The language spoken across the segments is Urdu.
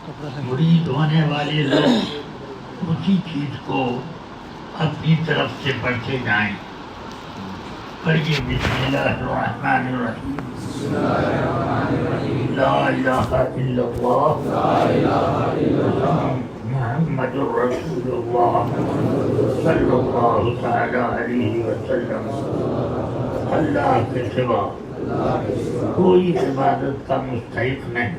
مرید ہونے والے لوگ اسی چیز کو اپنی طرف سے پڑھتے جائیں. پڑھیے بسم اللہ الرحمن الرحیم. لا الہ الا اللہ محمد رسول اللہ صلی اللہ تعالی علیہ وسلم. اللہ کے سوا کوئی عبادت کا مستحق نہیں.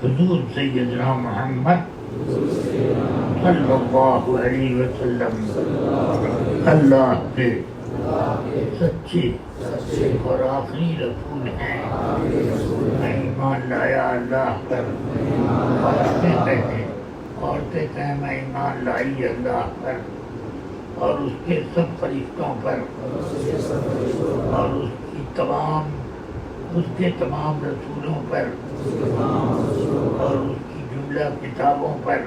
حضور سیدنا محمد صلی اللہ علیہ وسلم اللہ کے سچے اور آخری رسول ہیں. میں ایمان لایا اللہ پر. عورتیں کہیں میں ایمان لائی اللہ پر اور اس کے سب فرشتوں پر اور اس کے تمام رسولوں پر اور اس کی جملہ کتابوں پر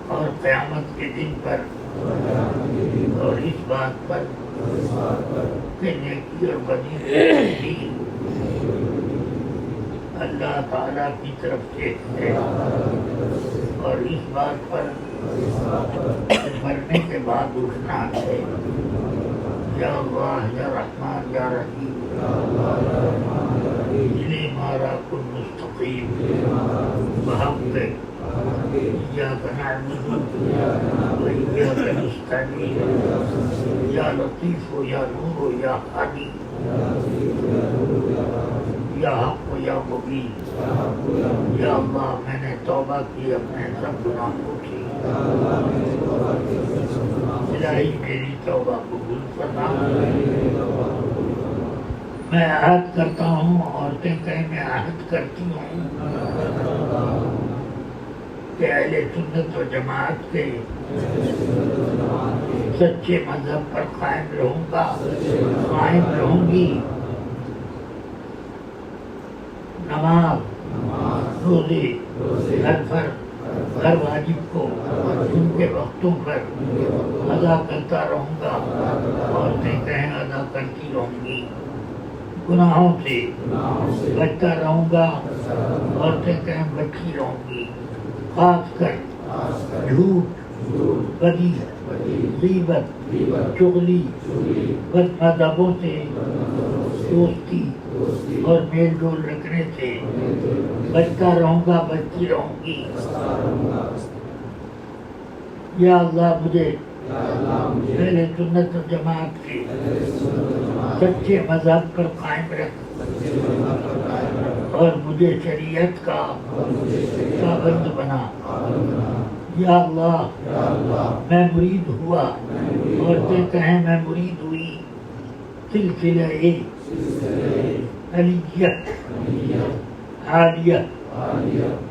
اور قیامت کے دن پر اور اس بات پر کہ نیکی اور بدی اللہ تعالیٰ کی طرف سے ہے اور اس بات پر مرنے کے بعد اٹھنا ہے. یا اللہ یا رحمان یا رحیم اجلی مارا کن مستقیم بحق ایاک نعبد و ایاک نستعین یا لطیف یا نور یا ہادی یا حق یا مبین. یا اللہ میں نے توبہ کی اپنے سب گناہوں کی. الہی میری توبہ قبول فرما. میں عہد کرتا ہوں. عورتیں کہیں میں عہد کرتی ہوں کہ اہل سنت و جماعت کے سچے مذہب پر قائم رہوں گا قائم رہوں گی. نماز روزے ہر واجب کو ان کے وقتوں پر ادا کرتا رہوں گا. عورتیں کہیں ادا کرتی رہوں گی. گناہوں سے بچتا رہوں گا. عورتیں کہیں بچی رہوں گی. خاص کر جھوٹ بدی غیبت چغلی بد مذہبوں سے دوستی اور میل جول رکھنے سے بچتا رہوں گا بچتی رہوں گی. یا اللہ مجھے اہل سنت و جماعت کے سچے مذہب پر قائم رکھ اور مجھے شریعت کا پابند بنا. یا اللہ میں مرید ہوا. عورتیں کہیں میں مرید ہوئی. سلسلہ علیہ عالیہ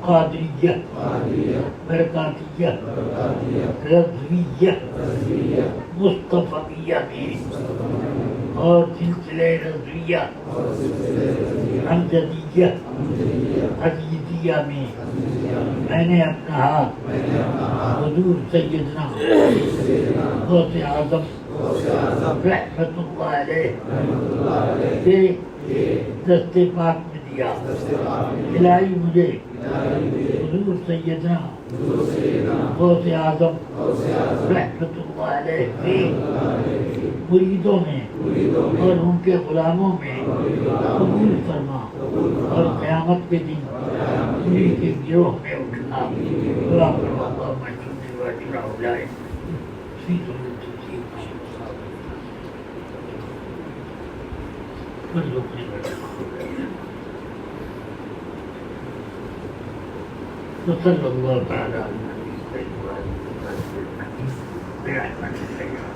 قادریہ برکاتیہ رضویہ مصطفیہ میں اور سلسلہ رضویہ امجدیہ عزیزیہ میں میں نے اپنا ہاتھ حضور سیدنا غوث اعظم رحمت اللہ علیہ کے دست پاک میں دیا. الہی مجھے حضور سیدنا غوث اعظم رحمت اللہ علیہ کے مریدوں میں اور ان کے غلاموں میں قبول فرما اور قیامت کے دن انہیں کے گروہ میں اٹھنا. دعا کرو اللہم صل وسلم علی سیدنا وصلی اللہ تعالی علیہ وسلم.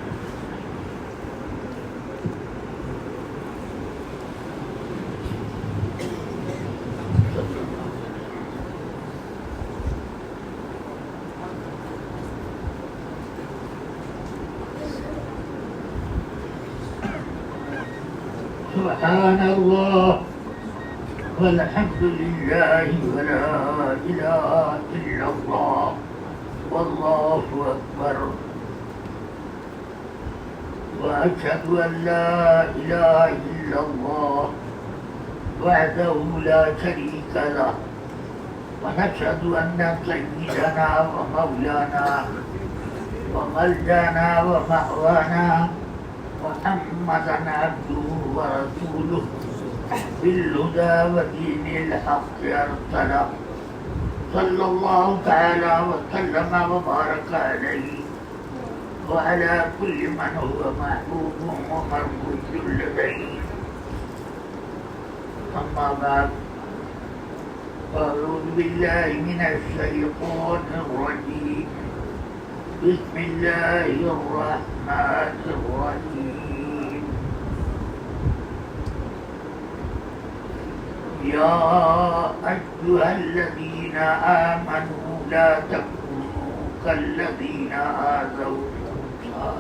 سبحان اللہ والحمد للہ ولا الہ الا اللہ واللہ اکبر واشہد ان لا الہ الا اللہ وحده لا شريك له ونشهد أن سيدنا ومولانا وملجانا ومأوانا محمدا عبده ورسوله بالهدى ودين الحق أرسله صلى الله تعالى وسلم وبارك عليه وعلى كل من هو محبوب ومرجو لديه أما بعد أعوذ بالله من الشيطان الرجيم بسم الله الرحمن الرحيم يا أيها الذين آمنوا لا تكونوا كالذين آذوا موسى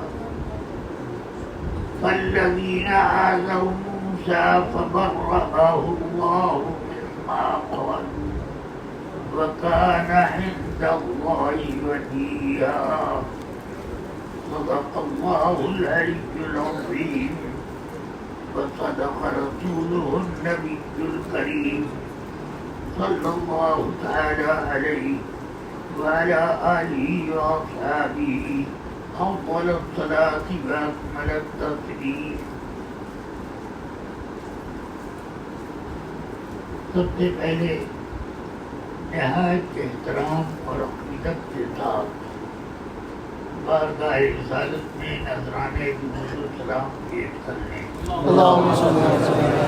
فالذين آذوا موسى فبرأه الله مما قالوا وكان عند الله وجيها صدق الله العلي العظيم وصدق رسوله النبي الكريم صلى الله تعالى عليه وعلى آله وأصحابه أفضل الصلاة وأكمل التسليم. سب سے پہلے نہایت احترام اور عقیدت کے ساتھ بارگاہ رسالت میں نذرانے درود و سلام پیش کرنے اللهم صل على سيدنا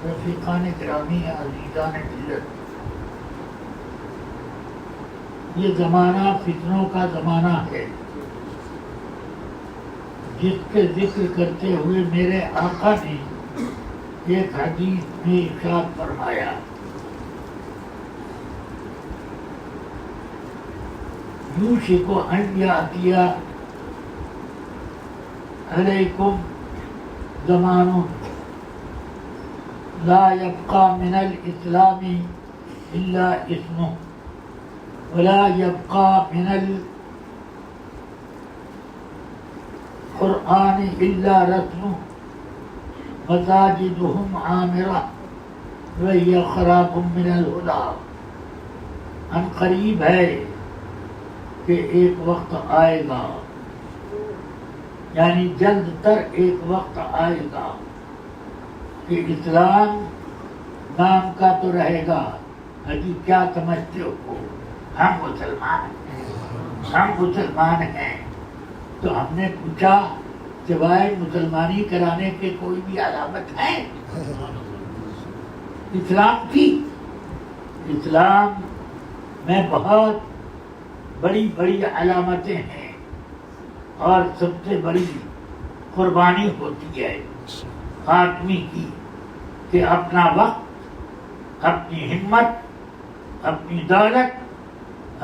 رفیقان گرامی عزیزان ملت، یہ زمانہ فتنوں کا زمانہ ہے جس کے ذکر کرتے ہوئے میرے آقا نے ایک حدیث میں ارشاد فرمایا یوشک ان یأتی علیکم زمان لا يبقى من الإسلام إلا اسمه ولا يبقى من القرآن إلا رسمه مساجدهم عامرة وهي خراب من الهدى. ان قریب ہے کہ ایک وقت آئے گا، یعنی جلد تر ایک وقت آئے گا کہ اسلام نام کا تو رہے گا، ابھی کیا سمجھتے ہو ہم مسلمان ہیں. تو ہم نے پوچھا سوائے مسلمانی کرانے کے کوئی بھی علامت ہے؟ اسلام کی، اسلام میں بہت بڑی بڑی علامتیں ہیں اور سب سے بڑی قربانی ہوتی ہے آدمی کی کہ اپنا وقت، اپنی ہمت، اپنی دولت،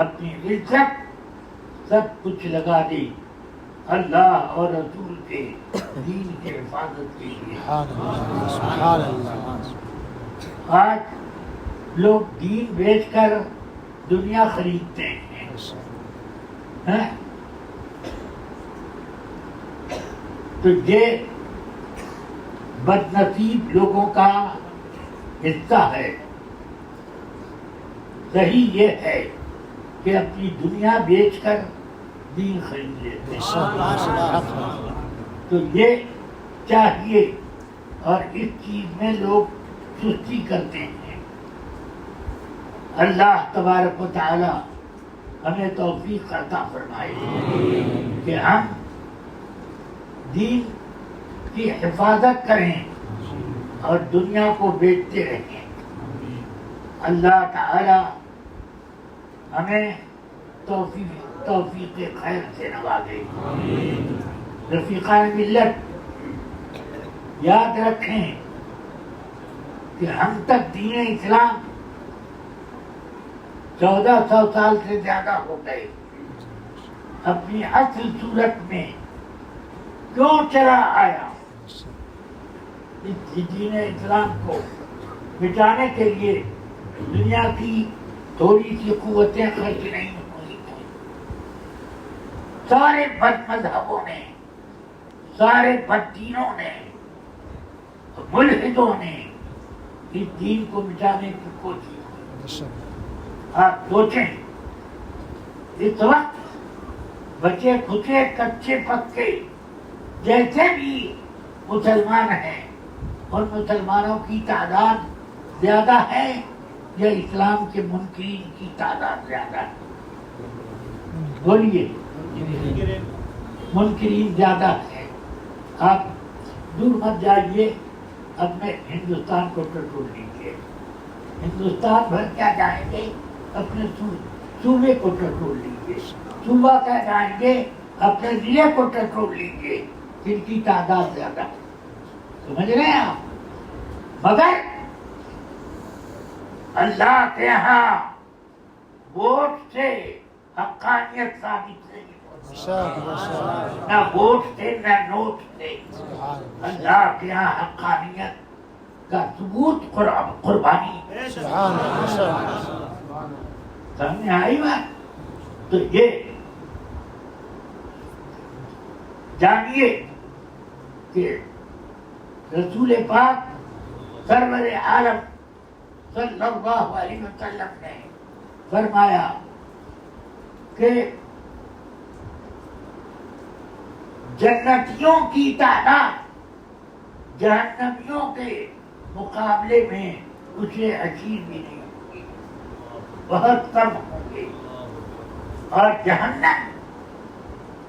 اپنی عزت سب کچھ لگا دے اللہ اور رسول کے دین کی حفاظت کے لیے. آج لوگ دین بیچ کر دنیا خریدتے ہیں. تو یہ بد نصیب لوگوں کا حصہ ہے. صحیح یہ ہے کہ اپنی دنیا بیچ کر دین خرید لیتے ہیں. تو یہ چاہیے، اور اس چیز میں لوگ سستی کرتے ہیں. اللہ تبارک و تعالی ہمیں توفیق عطا فرمائے کہ ہم دین کی حفاظت کریں اور دنیا کو بیچتے رہیں. اللہ تعالی ہمیں توفیق خیر سے نوازے. رفیقان ملت، یاد رکھیں کہ ہم تک دین اسلام 1400 سال سے زیادہ ہو گئے. اپنی اصل صورت میں کیوں چلا آیا؟ اس دین اسلام کو مٹانے کے لیے دنیا کی تھوڑی سی قوتیں خرچ نہیں ہوئی تھیں. سارے بد مذہبوں نے، سارے بد دینوں نے، ملحدوں نے اس دین کو مٹانے کی کوشش کی. آپ سوچیں، اس وقت بچے کھچے کچے پکے جیسے بھی مسلمان ہیں، ان مسلمانوں کی تعداد زیادہ ہے یا اسلام کے منکرین کی تعداد زیادہ ہے؟ بولیے. منکرین زیادہ ہے. آپ دور مت جائیے، اپنے ہندوستان کو ٹٹول لیجیے. ہندوستان بھر کیا جائیں گے؟ اپنے صوبے کو ٹٹول لیجیے. صوبہ کیا جائیں گے؟ اپنے ضلع کو ٹٹول لیجیے. جن کی تعداد زیادہ ہے. سمجھ رہے ہیں آپ؟ مگر اللہ کے یہاں ووٹ سے حقانیت ثابت نہیں ہوتی. نہ ووٹ سے نہ نوٹ سے. اللہ کے یہاں حقانیت کا ثبوت قربانی. سامنے آئی بات؟ تو یہ جانیے کہ رسول پاک سرور عالم صلی اللہ علیہ وسلم نے فرمایا کہ جنتیوں کی تعداد جہنمیوں کے مقابلے میں اسے عجیب بھی نہیں ہوگی، بہت کم ہوں گے. اور جہنم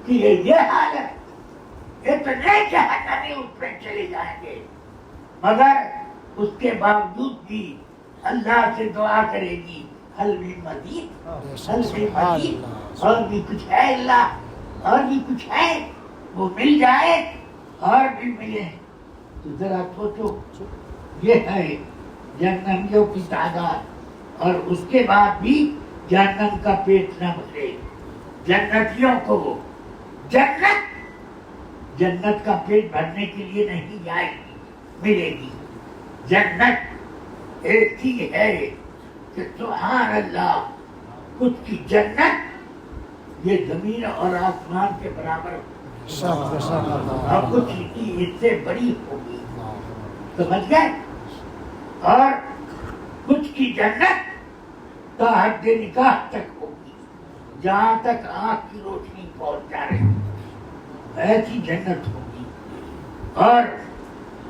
کی یہ حالت، اتنے جہنمی اس پہ چلے جائیں گے، مگر اس کے باوجود بھی اللہ سے دعا کرے گی حل بھی مزید، حل بھی مزید، اور بھی کچھ ہے اللہ، اور بھی کچھ ہے، وہ مل جائے اور بھی ملے. تو ذرا سوچو، یہ ہے جہنمیوں کی تعداد، اور اس کے بعد بھی جہنم کا پیٹ نہ بھرے. جنتیوں کو جنت کا پیٹ بھرنے کے لیے نہیں جائے گی، ملے گی. جنت ایسی ہے کہ سبحان اللہ، کچھ کی جنت یہ زمین اور آسمان کے برابر ہوگی، اور کچھ کی اس سے بڑی ہوگی. سمجھ گئے؟ اور کچھ کی جنت تا حد نکاح تک ہوگی، جہاں تک آنکھ کی روشنی پہنچ جائے، ایسی جنت ہوگی. اور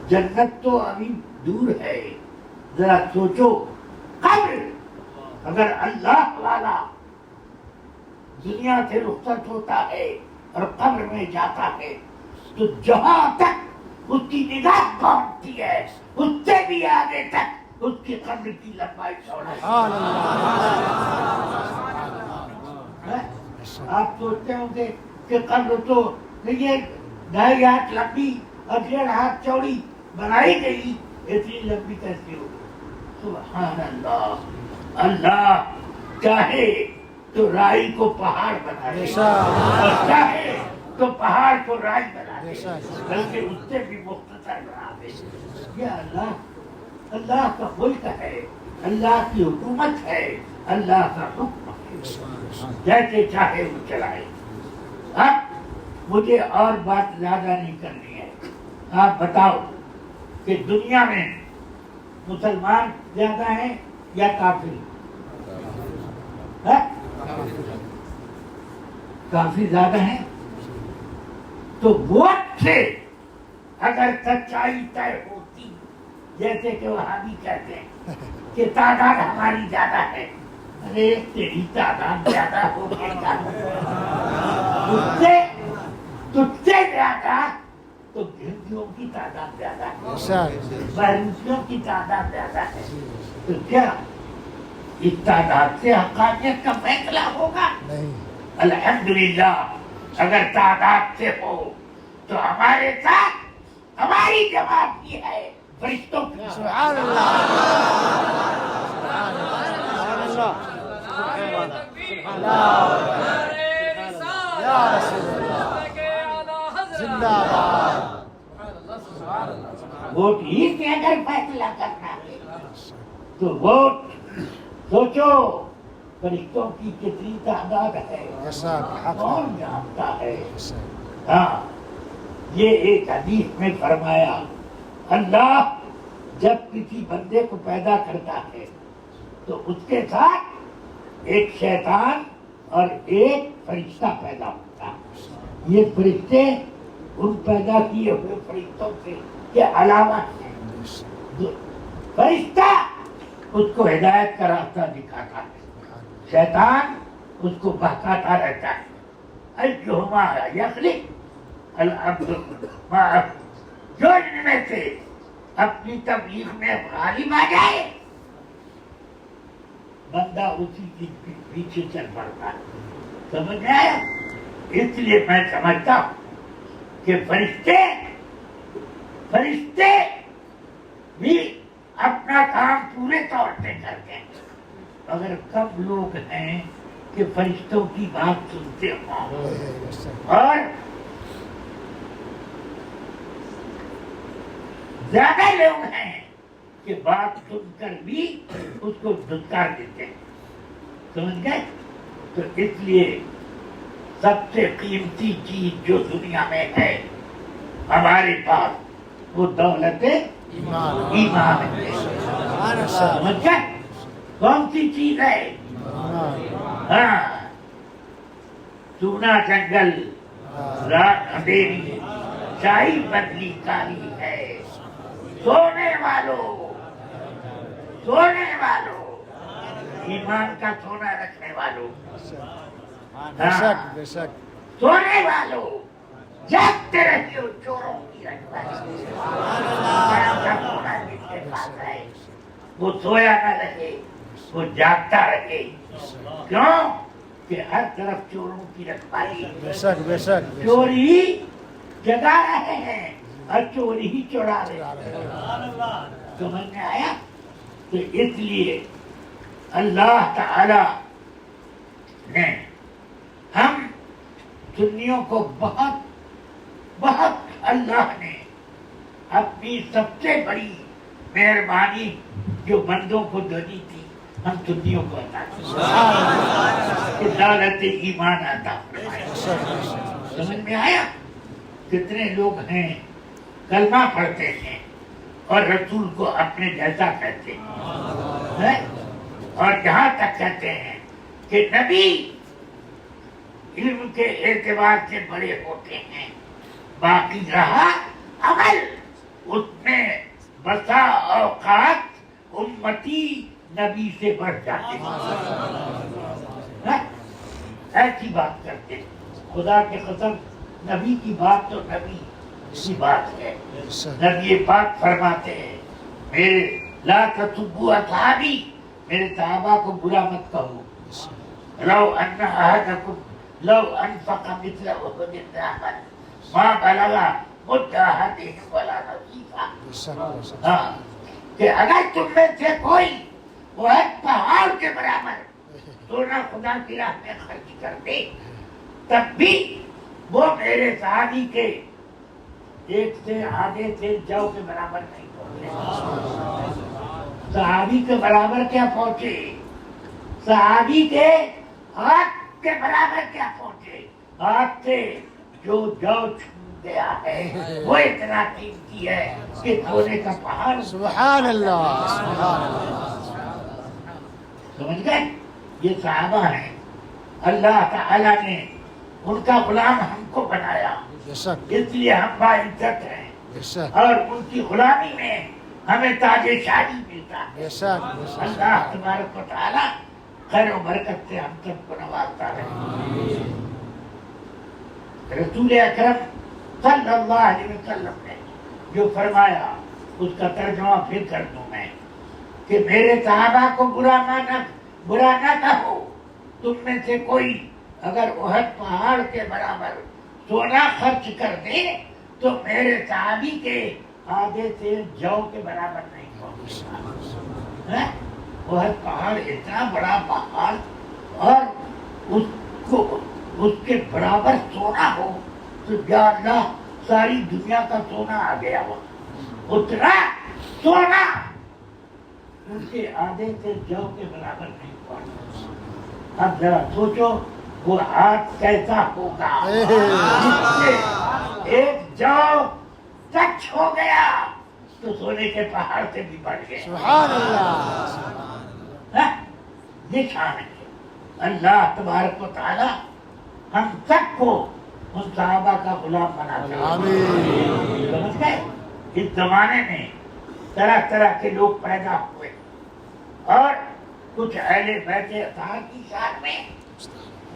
جنت تو ابھی دور ہے. ذرا سوچو، قبر اگر اللہ والا دنیا سے رخصت ہوتا ہے اور قبر میں جاتا ہے تو جہاں تک اس کی نگاہ پہنچتی ہے اس سے بھی آگے تک اس کی قبر کی لمبائی چوڑائی. آپ سوچتے ہوں گے کہ قبر تو یہ 2.5 ہاتھ لمبی اور 1.5 ہاتھ چوڑی بنائی گئی، اتنی لمبی کیسے ہوگی؟ سبحان اللہ. اللہ چاہے تو رائی کو پہاڑ بنا دے، اور چاہے تو پہاڑ کو رائی بنا دے، بلکہ اس سے بھی مختصر بنا دے. یہ اللہ کا ملک ہے، اللہ کی حکومت ہے، اللہ کا حکم ہے، جیسے چاہے وہ چلائے. اب مجھے اور بات زیادہ نہیں کرنی ہے. آپ بتاؤ کہ دنیا میں مسلمان زیادہ ہیں یا کافر؟ کافی زیادہ ہیں. تو ووٹ سے اگر سچائی طے ہوتی، جیسے کہ وہابی کہتے ہیں کہ تعداد ہماری زیادہ ہے، ارے تیری تعداد زیادہ ہو گئی، تجھ سے زیادہ تو ہندوؤں کی تعداد زیادہ ہے، بہروسیوں کی تعداد زیادہ ہے. تو کیا اس تعداد سے حقانیت کا فیصلہ ہوگا؟ الحمدللہ اگر تعداد سے ہو تو ہمارے ساتھ ہماری جماعت بھی ہے، فرشتوں کی. سبحان اللہ. زندہ باد. ووٹ ہی سے اگر فیصلہ کرنا ہے تو ووٹ سوچو فرشتوں کی کتنی تعداد ہے Yes, sir. کون جانتا ہے. Yes, sir. ہاں یہ ایک حدیث میں فرمایا اللہ جب کسی بندے کو پیدا کرتا ہے تو اس کے ساتھ ایک شیطان اور ایک فرشتہ پیدا ہوتا ہے. یہ فرشتے ان پیدا کیے ہوئے فرشتوں کے علاوہ ہیں. فرشتہ اس کو ہدایت کا راستہ دکھاتا ہے, شیطان اس کو بہکاتا رہتا ہے. ایہما یخلق العبد معه, جو ان میں سے اپنی تبلیغ میں غالب آ جائے بندہ اسی کی پیچھے چل پڑتا ہے. سمجھ میں آیا؟ اس لیے میں سمجھتا ہوں کہ فرشتے بھی اپنا کام پورے طور سے کرتے ہیں, مگر کم لوگ ہیں کہ فرشتوں کی بات سنتے ہوں, Yes, sir. اور زیادہ لوگ ہیں کہ بات سن کر بھی اس کو دھتکار دیتے ہیں. سمجھ گئے؟ تو اس لیے سب سے قیمتی چیز جو دنیا میں ہے ہمارے پاس وہ دولت ایمان. ایمان ہے. سمجھ گئے؟ کون سی چیز ہے؟ ایمان. ہاں, سونا جنگل رات اندھیری شاہی بدلی کاری ہے. سونے والوں ایمان کا سونا رکھنے والوں, بے شک, بے شک. سونے والوں جاگتے رہیے چوروں کی رکھوالی. بڑا سا سونا جس کے پاس ہے وہ سویا نہ رہے, وہ جاگتا رہے. کیوں کہ ہر طرف چوروں کی رکھوالی, بے شک, بے شک. چوری جگا رہے ہیں اور چوری ہی چورا رہے ہیں. سمجھ میں آیا؟ تو اس لیے اللہ تعالی نے ہم سنیوں کو بہت اللہ نے اپنی سب سے بڑی مہربانی جو بندوں کو دینی تھی ہم سنیوں کو عطا کی, دولت ایمان عطا فرمائی. سمجھ میں آیا؟ کتنے لوگ ہیں کلمہ پڑھتے ہیں اور رسول کو اپنے جیسا کہتے ہیں, اور جہاں تک کہتے ہیں کہ نبی علم کے اعتبار سے بڑے ہوتے ہیں, باقی رہا عمل اس میں بسا اوقات امتی نبی سے بڑھ جاتے ہیں. ایسی بات کرتے ہیں. خدا کے قسم نبی کی بات تو نبی کی بات ہے. نبی پاک فرماتے ہیں میرے لا تسبوا اصحابی, میرے صحابہ کو برا مت کہو. لو ان احدکم لو انفق مثل احد ذهبا ما بلغ مد احدهم ولا نصيفا. ہاں, کہ اگر تم میں سے کوئی وہ ایک پہاڑ کے برابر سونا خدا کی راہ میں خرچ کر دے تب بھی وہ میرے صحابی کے ایک سے آدھے سے جو کے برابر نہیں پہنچے. صحابی کے برابر کیا پہنچے, صحابی کے ہاتھ کے برابر کیا پہنچے. ہاتھ سے جو چھو گیا ہے وہ اتنا قیمتی ہے کہ سونے کا پہاڑ. سبحان اللہ, سبحان اللہ. سمجھ گئے؟ یہ صحابہ ہیں, اللہ تعالی نے ان کا غلام ہم کو بنایا, بے شک, اس لیے ہم باعزت ہیں, بے شک, اور ان کی غلامی میں ہمیں تاج شاہی ملتا ہے. بے شک, بے شک. اللہ تبارک و تعالی خیر و برکت سے ہم سب کو نوازتا ہے. رسول اکرم صلی اللہ علیہ وسلم نے جو فرمایا اس کا ترجمہ پھر کر دوں میں کہ میرے صحابہ کو برا نہ کہو. تم میں سے کوئی اگر احد پہاڑ کے برابر سونا خرچ کر دے تو میرے صحابی کے آدھے سے جو کے برابر نہیں پہنچے گا. احد پہاڑ اتنا بڑا پہاڑ اور اس کے برابر سونا ہو تو یا اللہ ساری دنیا کا سونا آ گیا وہ اتنا سونا ان کے آدھے سے جو کے برابر نہیں پہنچا. اب ذرا سوچو وہ ہاتھ کیسا ہوگا جس سے ایک جو ٹچ ہو گیا تو سونے کے پہاڑ سے بھی بڑھ گئے. سبحان اللہ. یہ شان ہے. اللہ تبارک و تعالی ہم سب کو ان صحابہ کا غلام بناتا ہے. آمین. سمجھ گئے؟ اس زمانے میں طرح طرح کے لوگ پیدا ہوئے اور کچھ اہل بیت اطہار کی شان میں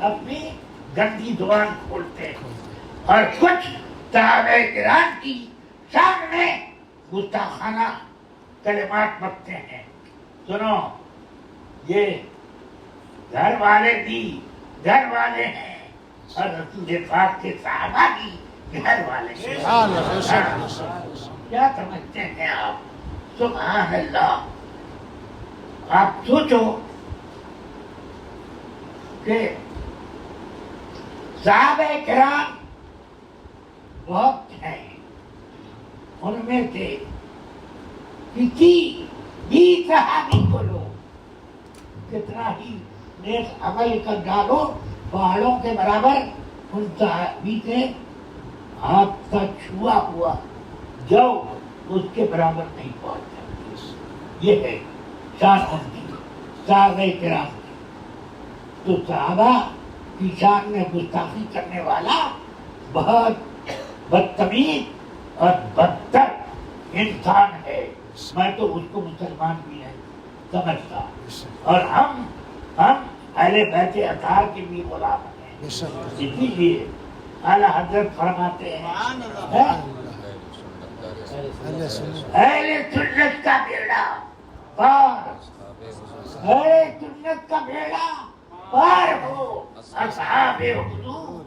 اپنی گندی زبان کھولتے اور کچھ صحابہ کرام کی شان میں گستاخانہ کلمات بکتے ہیں. سنو یہ گھر والے بھی گھر والے ہیں اور رسول پاک کے صحابہ بھی گھر والے ہیں. سبحان اللہ. بے شک بے شک. کیا سمجھتے ہیں آپ؟ سبحان اللہ. آپ سوچو کہ صحابہ کرام بہت ہیں، ان میں سے کسی بھی صحابی کو لو کتنا ہی نیک عمل کر ڈالو پہاڑوں کے برابر ان صحابی سے ہاتھ کا چھوا ہوا جو اس کے برابر نہیں پہنچ سکتی. یہ ہے شان ان کی صحابہ کرام کی. تو صحابہ کی شان میں گستاخی کرنے والا بہت بدتمیز اور بدتر انسان ہے. میں تو اس کو مسلمان بھی نہیں سمجھتا. اور ہم اہل بیت اطہار کے بھی غلام ہیں. بے شک. اسی لیے اعلیٰ حضرت فرماتے ہیں اہل سنت کا بیڑا پار، اہل سنت کا بیڑا پار ہو اصحاب حضور.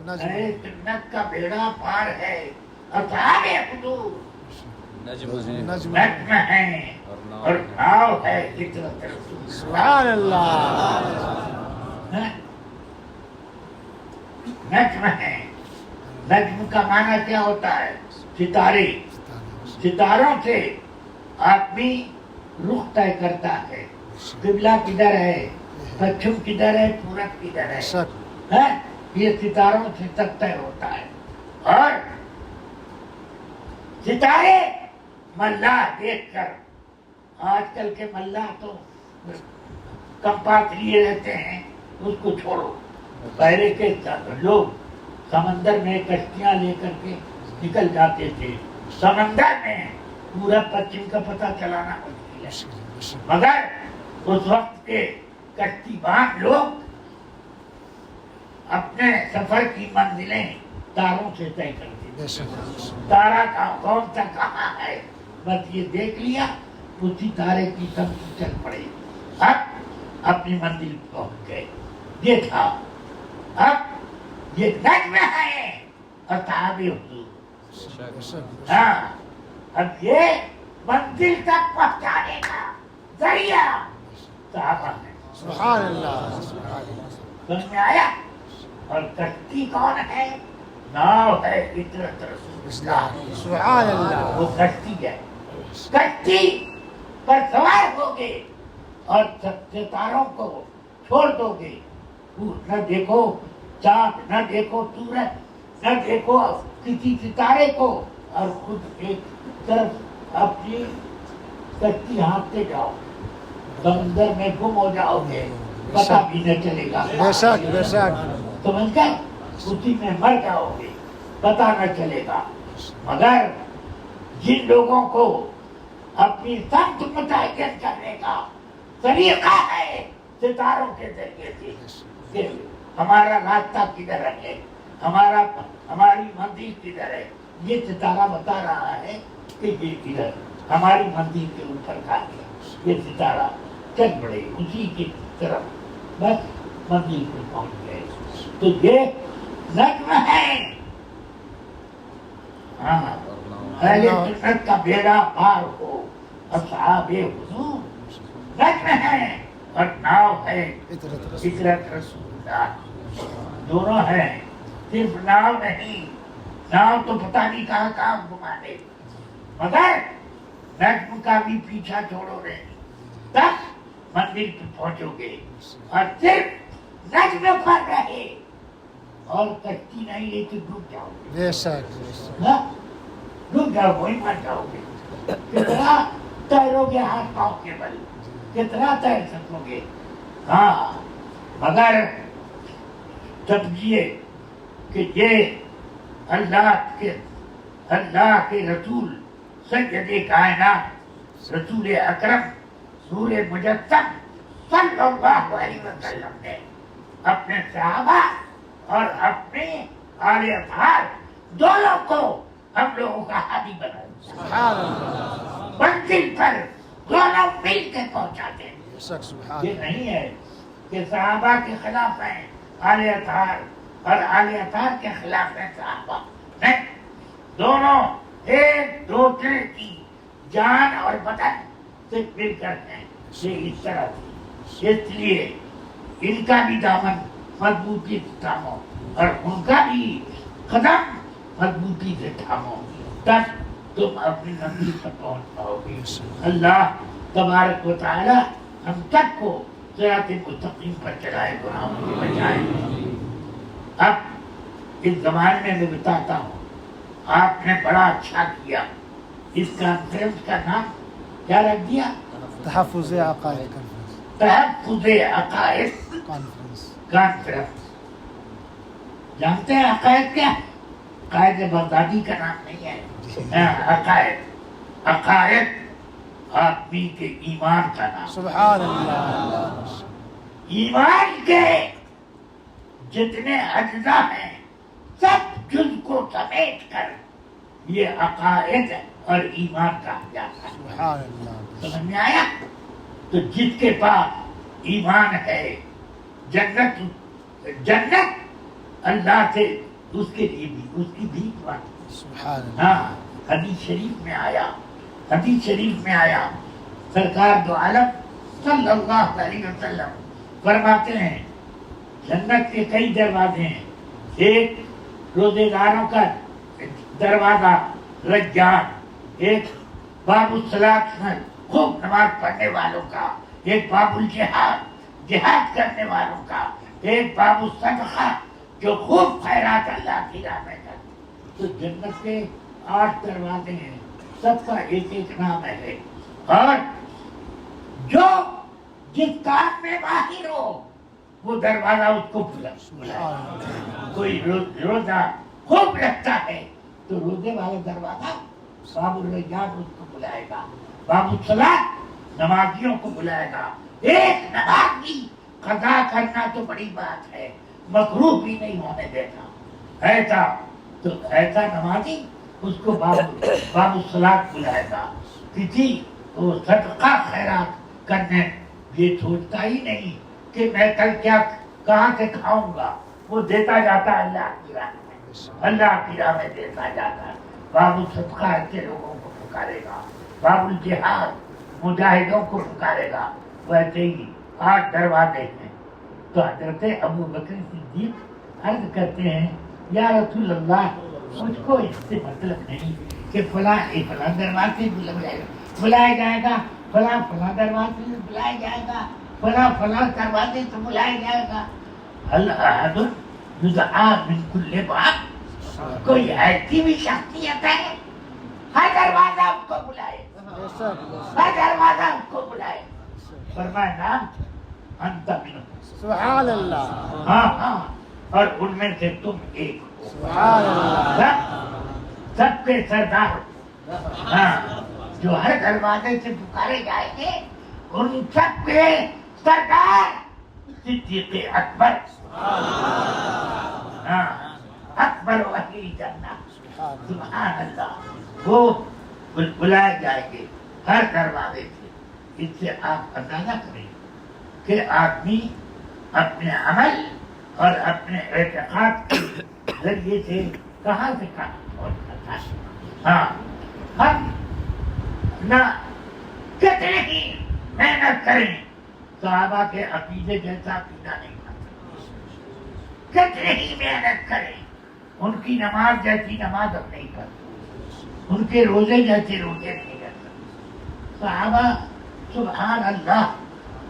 اہل سنت کا بیڑا پار ہے اصحاب حضور. نجم ہے اور ناؤ ہے فطرت رسول. سبحان اللہ. نجم ہے. نجم کا معنی کیا ہوتا ہے؟ ستارے. ستاروں سے آدمی رخ طے کرتا ہے. قبلہ کدھر ہے، پچھم کدھر ہے، پورب کدھر ہے. یہ ستاروں سے تک طے ہوتا ہے. اور ستارے ملاح دیکھ کر، آج کل کے ملاح تو کمپاس لیے رہتے ہیں، اس کو چھوڑو. پہلے کے لوگ سمندر میں کشتیاں لے کر کے نکل جاتے تھے. سمندر میں پورب پچھم کا پتہ چلانا مشکل ہے، مگر اس وقت کے کشتی بان لوگ اپنے سفر کی منزلیں تاروں سے طے کرتے تھے. تارا کا کون سا کہاں ہے بس یہ دیکھ لیا، اسی تارے کی سمت چل پڑے. اب اپنی منزل پہنچ گئے. یہ تھا. اب یہ نجم ہے اصحاب حضور. ہاں، اب یہ منزل تک پہنچانے کا ذریعہ صحابہ ہے. سبحان اللہ. سمجھ میں آیا؟ اور کشتی کون ہے؟ ناؤ ہے فطرت رسول اللہ. سبحان اللہ. وہ کشتی ہے. کشتی پر سوار ہوگے اور ستاروں کو چھوڑ دو گے. نہ دیکھو چاند، نہ دیکھو سورج، نہ دیکھو کسی ستارے کو، اور خود ایک طرف اپنی کشتی ہانکتے جاؤ. سمندر میں گم ہو جاؤ گے، پتہ بھی نہ چلے گا. بے شک بے شک. سمجھ گئے؟ اسی میں مر جاؤ گے، پتہ نہ چلے گا. مگر جن لوگوں کو اپنی سمت متعین کرنے کا طریقہ ہے ستاروں کے ذریعے سے کہ ہمارا راستہ کدھر ہے، ہماری منزل کدھر ہے، یہ ستارہ بتا رہا ہے کہ یہ کدھر ہماری منزل کے اوپر کھا گیا. یہ ستارہ چل پڑے اسی کی طرف، بس منزل کو پہنچ گئے. تو یہ نجم ہے. ہاں، اہل سنت کا بیڑا پار ہو اصحاب حضور. نجم ہے اور ناؤ ہے فطرت رسول اللہ. دونوں ہیں، صرف ناؤ نہیں، ناؤ تو پتہ نہیں کہاں کہاں گھما دے، مگر نجم کا بھی پیچھا چھوڑو رہے تب مندر پہ پہنچو گے، اور صرف نجم پر رہے اور کشتی نہیں لے کے ڈوب جاؤ گے، بے شک بے شک ڈوب جاؤ وہی مر جاؤ گے۔ کتنا تیرو گے ہاتھ پاؤں کے بل، کتنا تیر سکو گے؟ ہاں مگر سمجھیے کہ یہ اللہ کے رسول سید کائنات رسول اکرم نور مجسم صلی اللہ علیہ وسلم نے اپنے صحابہ اور اپنے آل اطہار دونوں کو ہم لوگوں کا ہادی بنایا، سبحان اللہ منزل پر دونوں مل کے پہنچاتے ہیں۔ بے شک سبحان یہ نہیں ہے کہ صحابہ کے خلاف ہیں آل اطہار اور آل اطہار کے خلاف ہیں صحابہ، نہیں، دونوں ایک دوسرے کی جان اور بدن سے مل کر ہیں، یہ اس طرح سے، اس لیے ان کا بھی دامن مضبوطی سے تھامو اور ان کا بھی قدم مضبوطی سے تھامو، تب تم اپنی منزل پر پہنچ پاؤ گے۔ اللہ تبارک و تعالی ہم سب کو صراط مستقیم پر چلائے، گناہوں سے بچائے۔ اب اس زمانے میں بتاتا ہوں، آپ نے بڑا اچھا کیا، اس کانفرنس کا نام کیا رکھ دیا؟ تحفظ عقائد کانفرنس تحفظ عقائد کانفرنس۔ جانتے ہیں عقائد کیا؟ عقائد بغدادی کا نام نہیں ہے، عقائد آدمی کے ایمان کا نام۔ سبحان اللہ ایمان کے جتنے اجزاء ہیں سب جز کو سمیٹ کر یہ عقائد اور ایمان کہا جاتا ہے۔ سبحان اللہ سمجھ میں آیا؟ تو جس کے پاس ایمان ہے، جنت اللہ سے اس کے لیے بھی اس کی بھیک مانگی۔ سبحان اللہ ہاں حدیث شریف میں آیا سرکار دو عالم صلی اللہ علیہ وسلم فرماتے ہیں جنت کے کئی دروازے ہیں، ایک روزے داروں کا دروازہ رجان، ایک باب الصلاۃ خوب نماز پڑھنے والوں کا، ایک باب الجہاد جہاد کرنے والوں کا، ایک باب الصدقہ جو خوب خیرات اللہ کی راہ میں کرتے۔ تو جنت کے 8 دروازے ہیں، سب کا ایک ایک نام ہے، اور جو جس کام میں ماہر ہو وہ دروازہ اس کو بلائے۔ کوئی روزہ خوب رکھتا ہے تو روزے والا دروازہ باب الریان اس کو بلائے گا، باب الصلاۃ نمازیوں کو بلائے گا۔ ایک نماز کی قضا کرنا تو بڑی بات ہے، مکروہ بھی نہیں ہونے دیتا، ایسا نمازی اس کو باب الصلاۃ بلائے گا۔ کسی کو صدقہ خیرات کرنے یہ سوچتا ہی نہیں کہ میں کل کیا کہاں سے کھاؤں گا، وہ دیتا جاتا ہے اللہ کی راہ میں، اللہ کی راہ میں دیتا جاتا ہے۔ باب الصدقہ ایسے لوگوں کو پکارے گا، باب الجہاد مجاہدوں کو پکارے گا۔ ویسے ہی 8 دروازے ہیں۔ تو حضرت ابو بکر صدیق عرض کرتے ہیں یا رسول اللہ مجھ کو اس سے مطلب نہیں کہ فلاں دروازے بلایا جائے گا، فلاں دروازے سے بلایا جائے گا، فلاں دروازے سے بلایا جائے گا۔ الاحد یدعا من کل باب، کوئی ایسی بھی شخصیت ہے ہر دروازہ اس کو بلائے، ہر دروازہ اس کو بلائے۔ فرمایا نام انت منہ، سبحان اللہ ہاں اور ان میں سے تم ایک ہو۔ سبحان اللہ سب کے سردار، ہاں جو ہر دروازے سے پکارے جائیں گے ان سب کے سردار صدیق اکبر، ہاں اکبر وحی جنت، سبحان اللہ، وہ بلائے جائیں گے ہر دروازے سے۔ اس سے آپ اندازہ کریں کہ آدمی اپنے عمل اور اپنے اعتقاد کے ذریعے سے کہاں سے کہاں پہنچ سکتا ہے۔ ہاں ہم نہ کتنے ہی محنت کریں صحابہ کے عقیدے جیسا عقیدہ نہیں بن سکتا، کتنے ہی محنت کریں ان کی نماز جیسی نماز ہم نہیں پڑھتے، ان کے روزے جیسے روزے نہیں رکھتے۔ صحابہ سبحان اللہ،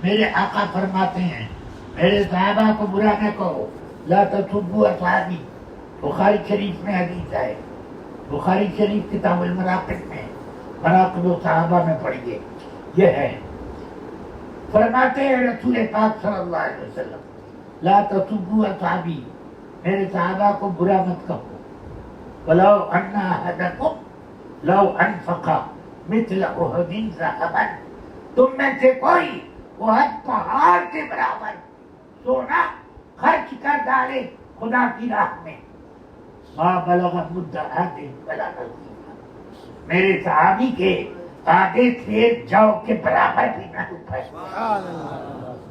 میرے آقا فرماتے ہیں میرے صحابہ کو برا نہ کہو، لا تسبوا اصحابی، بخاری شریف میں حدیث ہے، بخاری شریف کتاب المراقب میں، مراقب صحابہ میں پڑھیے، یہ ہے فرماتے ہیں رسول پاک صلی اللہ علیہ وسلم، لا تسبوا اصحابی، میرے صحابہ کو برا مت کہو، ولو ان احدکم لو انفق مثل احد ذهبا، تم میں سے کوئی احد پہاڑ کے برابر سونا خرچ کر ڈالے خدا کی راہ میں، ما بلغ مد احد ولا نصیفا، میرے صحابی کے آگے سے جو کے برابر بھی نہ پہنچے۔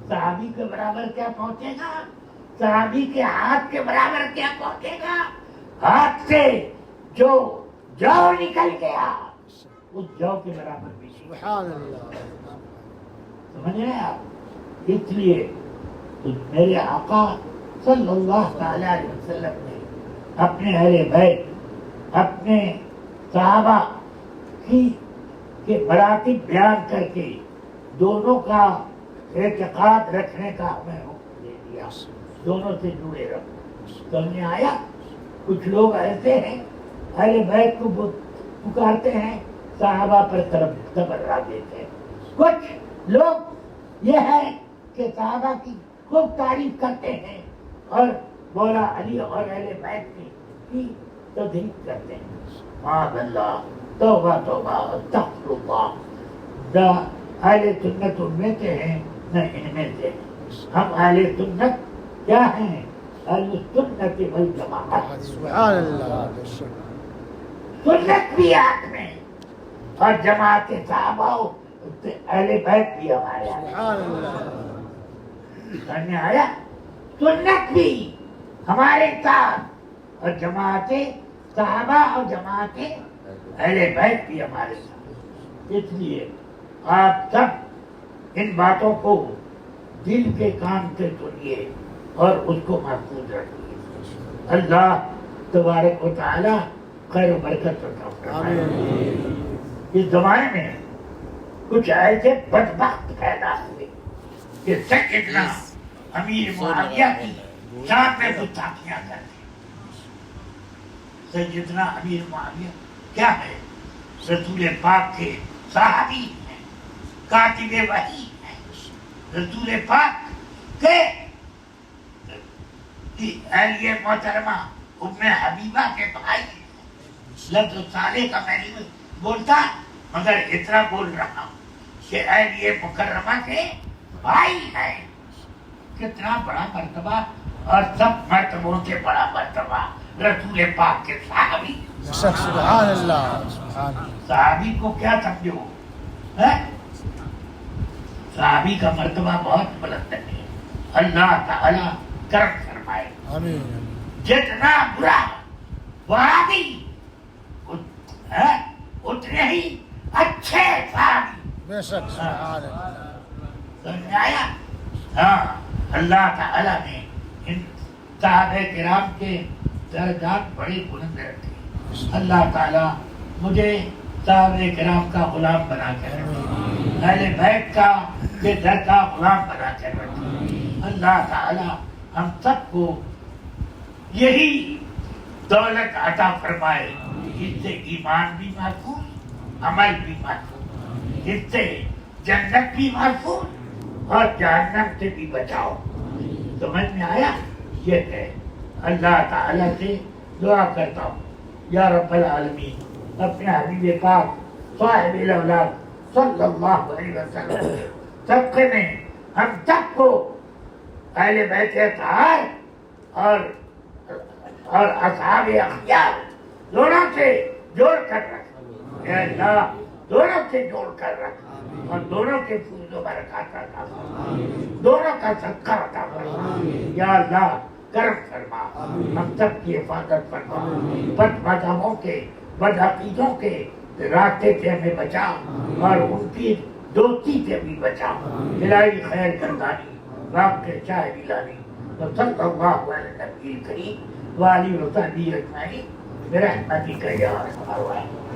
صحابی کے برابر کیا پہنچے گا؟ صحابی کے ہاتھ کے برابر کیا پہنچے گا؟ ہاتھ سے جو نکل گیا اس جو کے برابر بھی نہیں۔ سبحان اللہ، سمجھ رہے ہیں آپ؟ اس لیے میرے آقا صلی اللہ تعالی علیہ وسلم نے اپنے اہل بیت، اپنے صحابہ کے مراتب بیان کر کے دونوں کا اعتقاد رکھنے کا ہمیں حکم دے دیا، دونوں سے جڑے رہو۔ سمجھ آیا؟ کچھ لوگ ایسے ہیں اہل بیت کو پکارتے ہیں، صحابہ پر تبرہ دیتے ہیں۔ کچھ لوگ یہ ہے کہ صحابہ کی خوب تعریف کرتے ہیں اور مولا علی اور اہل بیت کی تضحیق کرتے ہیں۔ معاذ اللہ، توبہ توبہ، استغفر اللہ۔ نہ اہل سنت ان میں سے ہیں نہ ان میں سے، ہم اہل سنت کیا ہیں؟ اہل سنت والجماعت، سبحان اللہ، سنت بھی ہاتھ میں اور جماعت صحابہ اہل بیت بھی ہمارے ہاتھ میں۔ سبحان اللہ، سمجھ آیا؟ سنت بھی ہمارے ساتھ اور جماعت صحابہ اور جماعت اہل بیت بھی ہمارے ساتھ۔ اس لیے آپ سب ان باتوں کو دل کے کان سے سنیے اور اس کو محفوظ رکھیے۔ اللہ تبارک و تعالی خیر و برکت عطا فرمائے۔ اس زمانے میں کچھ ایسے بدبخت پیدا ہوئے کہ سیدنا امیر معاویہ کی شان میں گستاخیاں کرتے۔ سیدنا امیر معاویہ کیا ہے؟ رسول پاک کے صحابی ہیں، کاتب وحی ہیں، رسول پاک کے اہلیہ محترمہ ام حبیبہ کے بھائی ہیں۔ لفظ صالح کا میں نہیں بولتا مگر اتنا بول رہا ہوں کہ اہلیہ مکرمہ کے بھائی ہیں۔ کتنا بڑا مرتبہ، اور سب مرتبوں سے بڑا مرتبہ رسول پاک کے صحابی۔ سبحان اللہ، سبحان اللہ، صحابی کو کیا سمجھو؟ صحابی کا مرتبہ بہت بلند ہے۔ اللہ تعالی کرم فرمائے۔ آمین، جتنا برا وہابی اتنے ہی اچھے صحابی۔ بے شک، سبحان اللہ، سمجھ آیا؟ ہاں، اللہ تعالیٰ نے ان صحابہ کرام کے درجات بڑے بلند رکھے۔ اللہ تعالیٰ مجھے صحابہ کرام کا غلام بنا کر رکھے، اہل بیت کا کے در کا غلام بنا کر رکھے۔ اللہ تعالیٰ ہم سب کو یہی دولت عطا فرمائے، اس سے ایمان بھی محفوظ، عمل بھی محفوظ، اس سے جنت بھی محفوظ اور جہنم سے بھی بچاؤ۔ سمجھ میں آیا؟ یہ ہے اللہ تعالیٰ سے دعا کرتا ہوں یا رب العالمین اپنے حبیب پاک صاحب الاولاد صلی اللہ علیہ وسلم کے صدقے میں ہم سب کو اہل بیت اطہار اور اصحاب اخیار دونوں سے جوڑ کر رکھ، اے اللہ دونوں سے جوڑ کر رکھ اور دونوں کے فضل و برکات عطا فرما، دونوں کا صدقہ عطا فرما یا اللہ، کرم فرما، ہم سب کی حفاظت فرما، بد مذہبوں کے بد عقیدوں کے راستے سے ہمیں بچا اور ان کی دوستی سے بھی بچا۔ الہی خیر گردانی، واقع شاہ الہی وصلی اللہ علیہ نبی کریم وآلہ وصحبہ اجمعین برحمتک یا ارحم الراحمین.